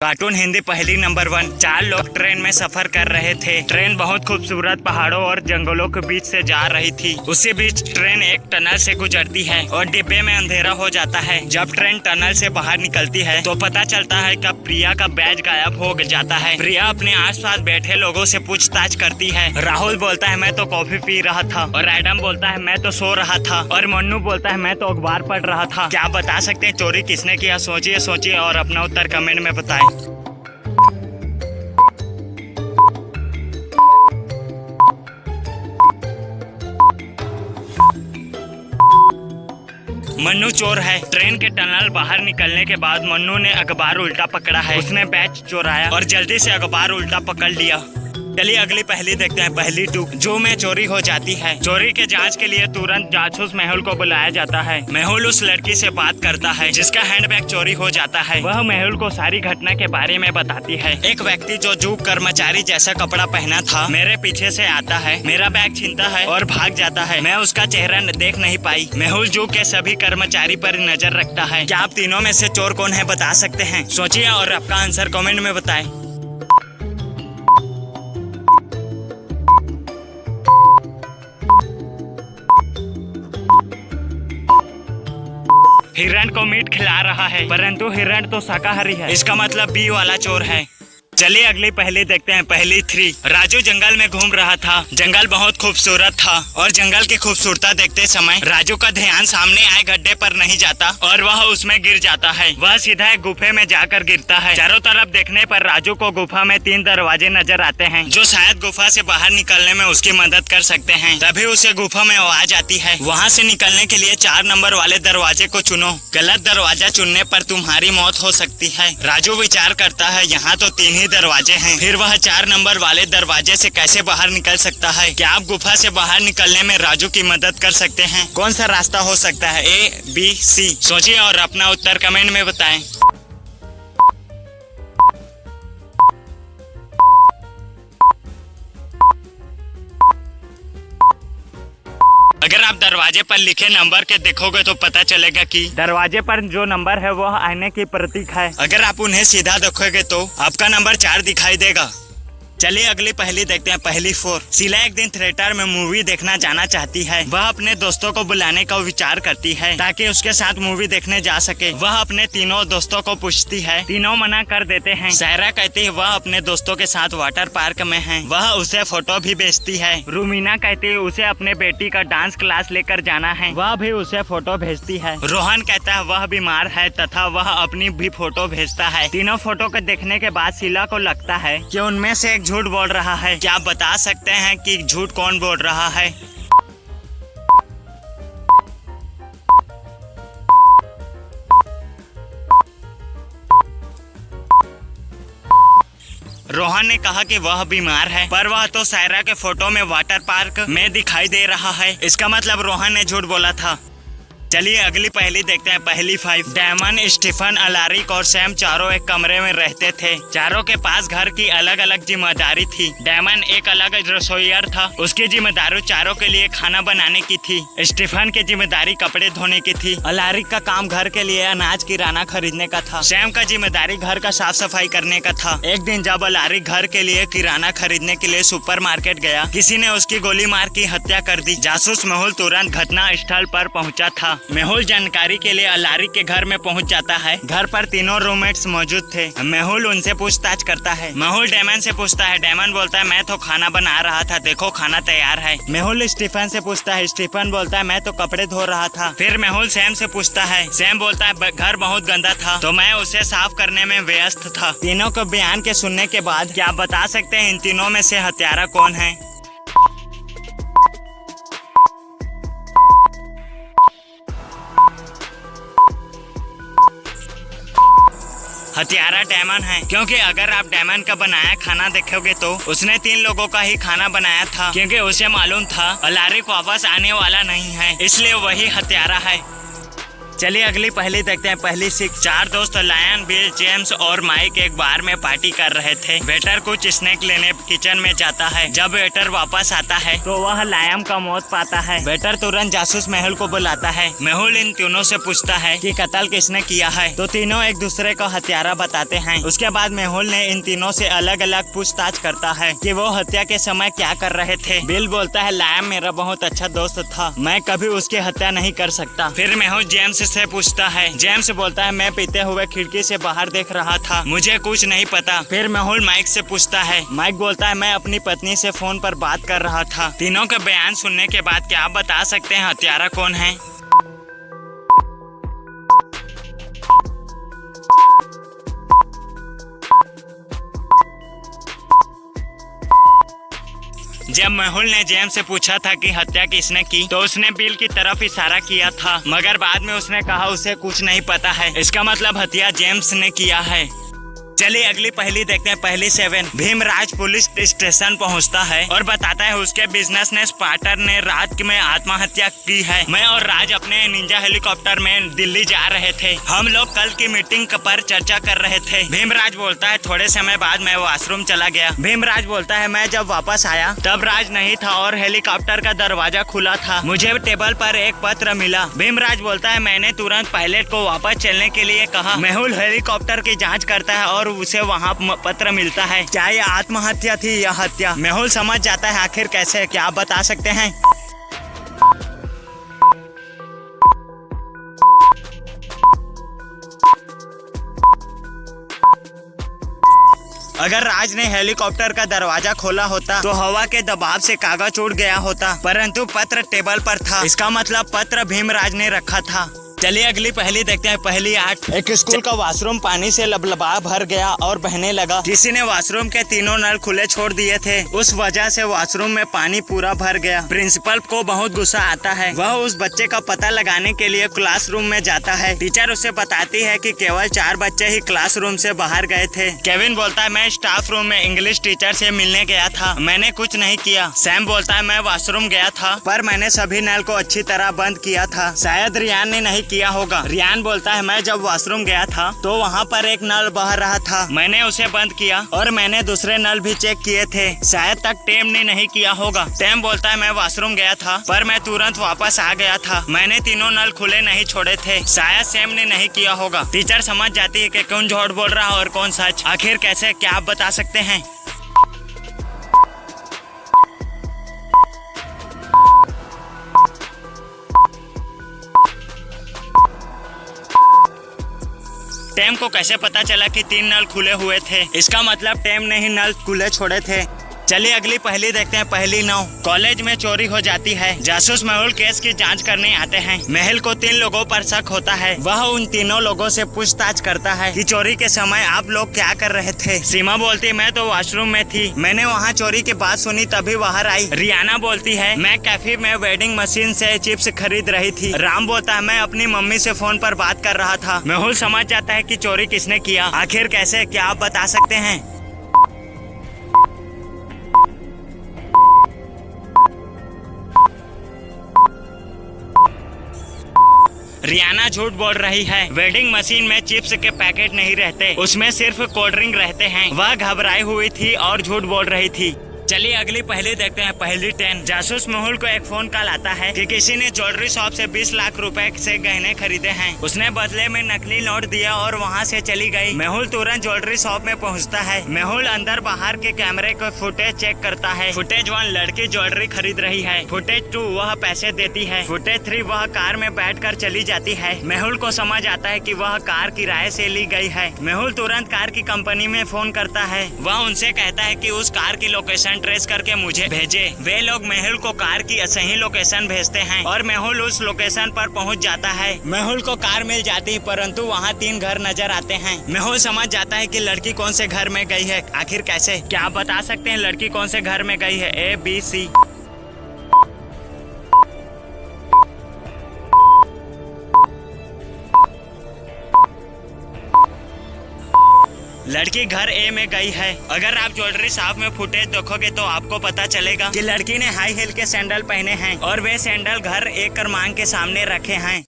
Cartoon Hindi पहली number 1। 4 लोग train में सफर कर रहे थे। ट्रेन बहुत खूबसूरत पहाड़ों और जंगलों के बीच से जा रही थी। उसी बीच ट्रेन एक टनल से गुजरती है और डिब्बे में अंधेरा हो जाता है। जब ट्रेन टनल से बाहर निकलती है तो पता चलता है कि प्रिया का बैग गायब हो जाता है। प्रिया अपने आसपास बैठे लोगों से पूछताछ करती है। राहुल बोलता है मैं तो कॉफी पी रहा था, और एडम बोलता है मैं तो सो रहा था, और मन्नू बोलता है मैं तो अखबार पढ़ रहा था। क्या बता सकते हैं चोरी किसने किया? सोचिए और अपना उत्तर कमेंट में बताएं। मन्नू चोर है। ट्रेन के टनल बाहर निकलने के बाद मन्नू ने अखबार उल्टा पकड़ा है। उसने बैच चुराया और जल्दी से अखबार उल्टा पकड़ लिया। चलिए अगली पहली देखते हैं। पहली 2। जू में चोरी हो जाती है। चोरी के जांच के लिए तुरंत जासूस मेहुल को बुलाया जाता है। मेहुल उस लड़की से बात करता है जिसका हैंडबैग चोरी हो जाता है। वह मेहुल को सारी घटना के बारे में बताती है। एक व्यक्ति जो जू कर्मचारी जैसा कपड़ा पहना था मेरे पीछे से आता है, मेरा बैग छीनता है और भाग जाता है। मैं उसका चेहरा देख नहीं पाई। मेहुल जू के सभी कर्मचारी पर नजर रखता है। क्या आप तीनों में से चोर कौन है बता सकते हैं? सोचिए और आपका आंसर कमेंट में बताएं। हिरण को मीट खिला रहा है, परंतु हिरण तो शाकाहारी है। इसका मतलब बी वाला चोर है। चलिए अगली पहली देखते हैं। पहली 3। राजू जंगल में घूम रहा था। जंगल बहुत खूबसूरत था और जंगल की खूबसूरता देखते समय राजू का ध्यान सामने आए गड्ढे पर नहीं जाता और वह उसमें गिर जाता है। वह सीधा एक गुफे में जाकर गिरता है। चारों तरफ देखने पर राजू को गुफा में 3 दरवाजे नजर आते हैं जो शायद गुफा से बाहर निकलने में उसकी मदद कर सकते हैं। तभी उसे गुफा में आवाज आती है, वहाँ से निकलने के लिए 4 नंबर वाले दरवाजे को चुनो। गलत दरवाजा चुनने पर तुम्हारी मौत हो सकती है। राजू विचार करता है यहाँ तो 3 ही दरवाजे हैं, फिर वह 4 नंबर वाले दरवाजे से कैसे बाहर निकल सकता है? क्या आप गुफा से बाहर निकलने में राजू की मदद कर सकते हैं? कौन सा रास्ता हो सकता है? A, B, C? सोचिए और अपना उत्तर कमेंट में बताएं। अगर आप दरवाजे पर लिखे नंबर के देखोगे तो पता चलेगा कि दरवाजे पर जो नंबर है वह आईने की प्रतीक है। अगर आप उन्हें सीधा देखोगे तो आपका नंबर 4 दिखाई देगा। चलिए अगली पहली देखते हैं। पहली 4। शीला एक दिन थिएटर में मूवी देखना जाना चाहती है। वह अपने दोस्तों को बुलाने का विचार करती है ताकि उसके साथ मूवी देखने जा सके। वह अपने तीनों दोस्तों को पूछती है, तीनों मना कर देते हैं। सायरा कहती है वह अपने दोस्तों के साथ वाटर पार्क में है। वह उसे फोटो भी भेजती है। रूमीना कहती है उसे अपने बेटी का डांस क्लास लेकर जाना है। वह भी उसे फोटो भेजती है। रोहन कहता है वह बीमार है तथा वह अपनी भी फोटो भेजता है। तीनों फोटो को देखने के बाद शीला को लगता है कि उनमें से एक झूठ बोल रहा है। क्या आप बता सकते हैं कि झूठ कौन बोल रहा है? रोहन ने कहा कि वह बीमार है, पर वह तो सायरा के फोटो में वाटर पार्क में दिखाई दे रहा है। इसका मतलब रोहन ने झूठ बोला था। चलिए अगली पहली देखते हैं। पहली 5। डायमंड, स्टीफन, अलारिक और सैम चारों एक कमरे में रहते थे। चारों के पास घर की अलग अलग जिम्मेदारी थी। डायमंड एक अलग रसोईयर था। उसकी जिम्मेदारी चारों के लिए खाना बनाने की थी। स्टीफन की जिम्मेदारी कपड़े धोने की थी। अलारिक का काम घर के लिए अनाज किराना खरीदने का था। सैम का जिम्मेदारी घर का साफ सफाई करने का था। एक दिन जब अलारिक घर के लिए किराना खरीदने के लिए सुपरमार्केट गया, किसी ने उसकी गोली मार की हत्या कर दी। जासूस मेहुल तुरंत घटना स्थल पर पहुंचा था। मेहुल जानकारी के लिए अलारिक के घर में पहुंच जाता है। घर पर तीनों रूममेट्स मौजूद थे। मेहुल उनसे पूछताछ करता है। मेहुल डायमंड से पूछता है। डायमंड बोलता है मैं तो खाना बना रहा था, देखो खाना तैयार है। मेहुल स्टीफन से पूछता है। स्टीफन बोलता है मैं तो कपड़े धो रहा था। फिर मेहुल सैम से पूछता है। सैम बोलता है घर बहुत गंदा था तो मैं उसे साफ करने में व्यस्त था। तीनों को बयान के सुनने के बाद क्या बता सकते हैं इन तीनों में से हत्यारा कौन है? हत्यारा डायमंड है, क्योंकि अगर आप डायमंड का बनाया खाना देखोगे तो उसने 3 लोगों का ही खाना बनाया था, क्योंकि उसे मालूम था अलारिक वापस आने वाला नहीं है, इसलिए वही हत्यारा है। चलिए अगली पहली देखते हैं। पहली 6। 4 दोस्त लायन, बिल, जेम्स और माइक एक बार में पार्टी कर रहे थे। वेटर कुछ स्नैक लेने किचन में जाता है। जब वेटर वापस आता है तो वह लायन का मौत पाता है। वेटर तुरंत जासूस मेहुल को बुलाता है। मेहुल इन तीनों से पूछता है कि कत्ल किसने किया है, तो तीनों एक दूसरे को हत्यारा बताते हैं। उसके बाद मेहुल ने इन तीनों से अलग अलग पूछताछ करता है कि वो हत्या के समय क्या कर रहे थे। बिल बोलता है लायन मेरा बहुत अच्छा दोस्त था, मैं कभी उसकी हत्या नहीं कर सकता। फिर मेहुल जेम्स से पूछता है। जेम्स बोलता है मैं पीते हुए खिड़की से बाहर देख रहा था, मुझे कुछ नहीं पता। फिर मेहुल माइक से पूछता है। माइक बोलता है मैं अपनी पत्नी से फोन पर बात कर रहा था। तीनों का बयान सुनने के बाद क्या आप बता सकते हैं हत्यारा कौन है? जब मेहुल ने जेम्स से पूछा था कि हत्या किसने की, तो उसने बिल की तरफ इशारा किया था, मगर बाद में उसने कहा उसे कुछ नहीं पता है। इसका मतलब हत्या जेम्स ने किया है। चलिए अगली पहली देखते हैं। पहली 7। भीमराज पुलिस स्टेशन पहुंचता है और बताता है उसके बिजनेस पार्टनर ने रात में आत्महत्या की है। मैं और राज अपने निंजा हेलीकॉप्टर में दिल्ली जा रहे थे। हम लोग कल की मीटिंग पर चर्चा कर रहे थे। भीमराज बोलता है थोड़े समय बाद मैं वॉशरूम चला गया। भीमराज बोलता है मैं जब वापस आया तब राज नहीं था और हेलीकॉप्टर का दरवाजा खुला था। मुझे टेबल पर एक पत्र मिला। भीमराज बोलता है मैंने तुरंत पायलट को वापस चलने के लिए कहा। मेहुल हेलीकॉप्टर की जाँच करता है और उसे वहाँ पत्र मिलता है। क्या ये आत्महत्या थी या हत्या? मेहुल समझ जाता है आखिर कैसे, क्या आप बता सकते हैं? अगर राज ने हेलीकॉप्टर का दरवाजा खोला होता तो हवा के दबाव से कागज उड़ गया होता, परंतु पत्र टेबल पर था। इसका मतलब पत्र भीमराज ने रखा था। चलिए अगली पहली देखते हैं। पहली 8। एक स्कूल का वॉशरूम पानी से लबलबा भर गया और बहने लगा। किसी ने वॉशरूम के तीनों नल खुले छोड़ दिए थे, उस वजह से वॉशरूम में पानी पूरा भर गया। प्रिंसिपल को बहुत गुस्सा आता है। वह उस बच्चे का पता लगाने के लिए क्लासरूम में जाता है। टीचर उसे बताती है कि केवल 4 बच्चे ही क्लासरूम से बाहर गए थे। केविन बोलता है मैं स्टाफ रूम में इंग्लिश टीचर से मिलने गया था, मैंने कुछ नहीं किया। सैम बोलता है मैं वॉशरूम गया था पर मैंने सभी नल को अच्छी तरह बंद किया था, शायद रियान ने नहीं किया होगा। रियान बोलता है मैं जब वॉशरूम गया था तो वहाँ पर एक नल बह रहा था, मैंने उसे बंद किया और मैंने दूसरे नल भी चेक किए थे, शायद तक टेम ने नहीं किया होगा। टेम बोलता है मैं वॉशरूम गया था पर मैं तुरंत वापस आ गया था, मैंने तीनों नल खुले नहीं छोड़े थे, शायद सैम ने नहीं किया होगा। टीचर समझ जाती है कि कौन झूठ बोल रहा है और कौन सच। आखिर कैसे, क्या आप बता सकते हैं? टेम को कैसे पता चला कि 3 नल खुले हुए थे? इसका मतलब टेम ने ही नल खुले छोड़े थे। चलिए अगली पहली देखते हैं। पहली 9। कॉलेज में चोरी हो जाती है। जासूस मेहुल केस की जांच करने आते हैं। मेहुल को 3 लोगों पर शक होता है। वह उन तीनों लोगों से पूछताछ करता है कि चोरी के समय आप लोग क्या कर रहे थे। सीमा बोलती मैं तो वॉशरूम में थी, मैंने वहाँ चोरी की बात सुनी तभी बाहर आई। रियाना बोलती है मैं कैफे में वेडिंग मशीन से चिप्स खरीद रही थी। राम बोलता है मैं अपनी मम्मी से फोन पर बात कर रहा था। मेहुल समझ जाता है कि चोरी किसने किया। आखिर कैसे, क्या आप बता सकते हैं? रियाना झूठ बोल रही है। वेडिंग मशीन में चिप्स के पैकेट नहीं रहते, उसमें सिर्फ कोल्ड ड्रिंक रहते हैं। वह घबराई हुई थी और झूठ बोल रही थी। चलिए अगली पहली देखते हैं। पहली 10। जासूस मेहुल को एक फोन कॉल आता है कि किसी ने ज्वेलरी शॉप से 20 लाख रुपए से गहने खरीदे हैं। उसने बदले में नकली नोट दिया और वहां से चली गई। मेहुल तुरंत ज्वेलरी शॉप में पहुंचता है। मेहुल अंदर बाहर के कैमरे को फुटेज चेक करता है। फुटेज 1 लड़की ज्वेलरी खरीद रही है। फुटेज 2 वह पैसे देती है। फुटेज 3 वह कार में बैठकर चली जाती है। मेहुल को समझ आता है कि वह कार किराए से ली गई है। मेहुल तुरंत कार की कंपनी में फोन करता है। वह उनसे कहता है कि उस कार की लोकेशन ट्रेस करके मुझे भेजे। वे लोग मेहुल को कार की सही लोकेशन भेजते हैं और मेहुल उस लोकेशन पर पहुंच जाता है। मेहुल को कार मिल जाती है, परंतु वहां 3 घर नजर आते हैं। मेहुल समझ जाता है कि लड़की कौन से घर में गई है। आखिर कैसे, क्या आप बता सकते हैं लड़की कौन से घर में गई है? A, B, C। लड़की घर ए में गई है। अगर आप ज्वेलरी शॉप में फुटेज देखोगे तो आपको पता चलेगा कि लड़की ने हाई हील के सैंडल पहने हैं और वे सैंडल घर ए क्रमांक के सामने रखे हैं।